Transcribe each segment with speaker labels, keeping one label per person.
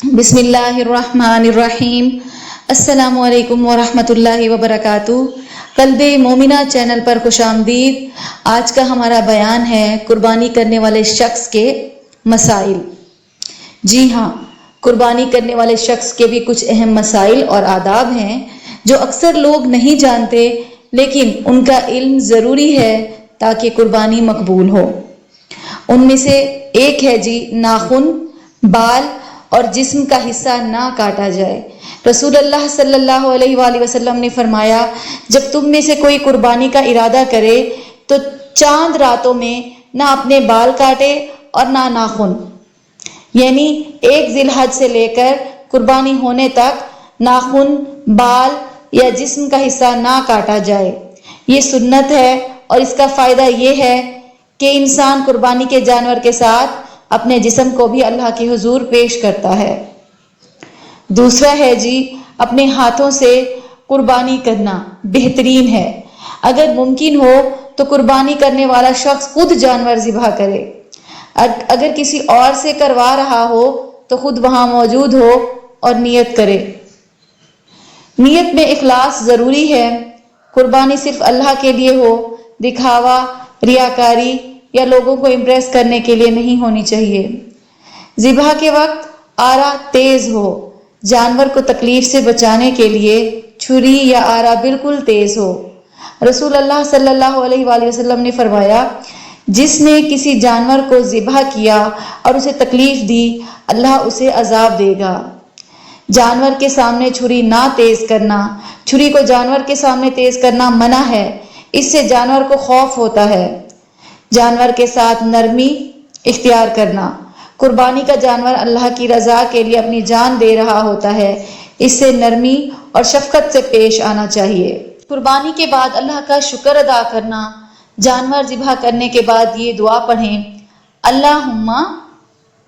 Speaker 1: بسم اللہ الرحمن الرحیم۔ السلام علیکم ورحمۃ اللہ وبرکاتہ۔ قلب مومنہ چینل پر خوش آمدید۔ آج کا ہمارا بیان ہے قربانی کرنے والے شخص کے مسائل۔ جی ہاں، قربانی کرنے والے شخص کے بھی کچھ اہم مسائل اور آداب ہیں جو اکثر لوگ نہیں جانتے، لیکن ان کا علم ضروری ہے تاکہ قربانی مقبول ہو۔ ان میں سے ایک ہے ناخن، بال اور جسم کا حصہ نہ کاٹا جائے۔ رسول اللہ صلی اللہ علیہ وآلہ وسلم نے فرمایا، جب تم میں سے کوئی قربانی کا ارادہ کرے تو چاند راتوں میں نہ اپنے بال کاٹے اور نہ ناخن، یعنی 1 ذی الحج سے لے کر قربانی ہونے تک ناخن، بال یا جسم کا حصہ نہ کاٹا جائے۔ یہ سنت ہے اور اس کا فائدہ یہ ہے کہ انسان قربانی کے جانور کے ساتھ اپنے جسم کو بھی اللہ کے حضور پیش کرتا ہے۔ دوسرا ہے اپنے ہاتھوں سے قربانی کرنا بہترین ہے۔ اگر ممکن ہو تو قربانی کرنے والا شخص خود جانور ذبح کرے۔ اگر کسی اور سے کروا رہا ہو تو خود وہاں موجود ہو اور نیت کرے۔ نیت میں اخلاص ضروری ہے۔ قربانی صرف اللہ کے لیے ہو، دکھاوا، ریاکاری یا لوگوں کو امپریس کرنے کے لیے نہیں ہونی چاہیے۔ ذبح کے وقت آرا تیز ہو۔ جانور کو تکلیف سے بچانے کے لیے چھری یا آرا بالکل تیز ہو۔ رسول اللہ صلی اللہ علیہ وآلہ وسلم نے فرمایا، جس نے کسی جانور کو ذبح کیا اور اسے تکلیف دی، اللہ اسے عذاب دے گا۔ جانور کے سامنے چھری نہ تیز کرنا۔ چھری کو جانور کے سامنے تیز کرنا منع ہے، اس سے جانور کو خوف ہوتا ہے۔ جانور کے ساتھ نرمی اختیار کرنا۔ قربانی کا جانور اللہ کی رضا کے لیے اپنی جان دے رہا ہوتا ہے، اس سے نرمی اور شفقت سے پیش آنا چاہیے۔ قربانی کے بعد اللہ کا شکر ادا کرنا۔ جانور ذبح کرنے کے بعد یہ دعا پڑھیں، اللہم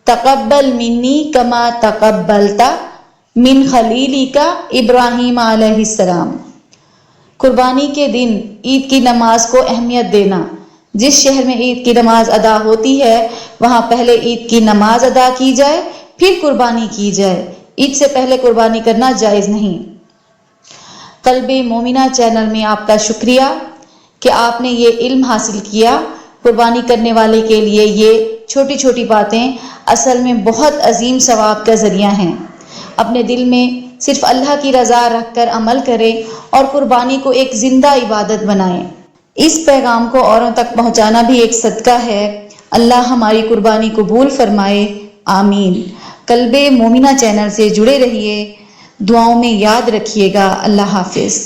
Speaker 1: تقبل منی کما تقبلت من خلیلک ابراہیم علیہ السلام۔ قربانی کے دن عید کی نماز کو اہمیت دینا۔ جس شہر میں عید کی نماز ادا ہوتی ہے وہاں پہلے عید کی نماز ادا کی جائے، پھر قربانی کی جائے۔ عید سے پہلے قربانی کرنا جائز نہیں۔ قلب مومنہ چینل میں آپ کا شکریہ کہ آپ نے یہ علم حاصل کیا۔ قربانی کرنے والے کے لیے یہ چھوٹی چھوٹی باتیں اصل میں بہت عظیم ثواب کا ذریعہ ہیں۔ اپنے دل میں صرف اللہ کی رضا رکھ کر عمل کریں اور قربانی کو ایک زندہ عبادت بنائیں۔ اس پیغام کو اوروں تک پہنچانا بھی ایک صدقہ ہے۔ اللہ ہماری قربانی قبول فرمائے، آمین۔ قلب مومنہ چینل سے جڑے رہیے، دعاؤں میں یاد رکھیے گا۔ اللہ حافظ۔